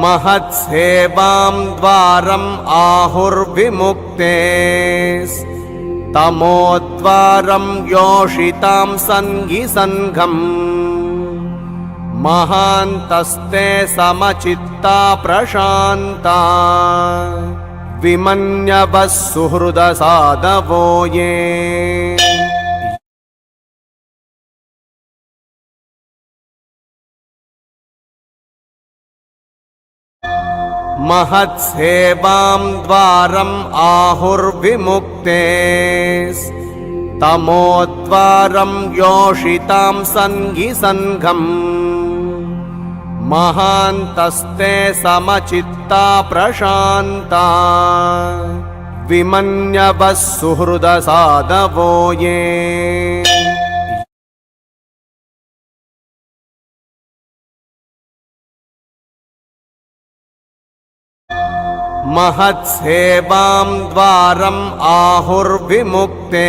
महत्सेवां द्वारम् आहुर्विमुक्ते तमोद्वारं योषितां सन्गिसङ्घम् महान्तस्ते समचित्ता प्रशान्ता विमन्यवः सुहृदसाधवो ये महत्सेवां द्वारम् आहुर्विमुक्ते तमोद्वारं योषितां सन्गिसङ्घम् महान्तस्ते समचित्ता प्रशान्ता विमन्यवः सुहृदसाधवो ये महत्सेवां द्वारम् आहुर्विमुक्ते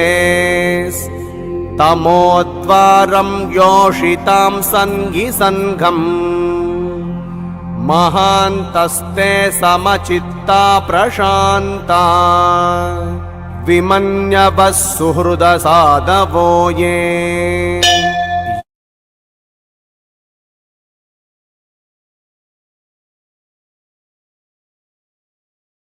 तमोद्वारं योषितां सन्गिसङ्घम् महान्तस्ते समचित्ता प्रशान्ता विमन्यवः सुहृदसाधवो ये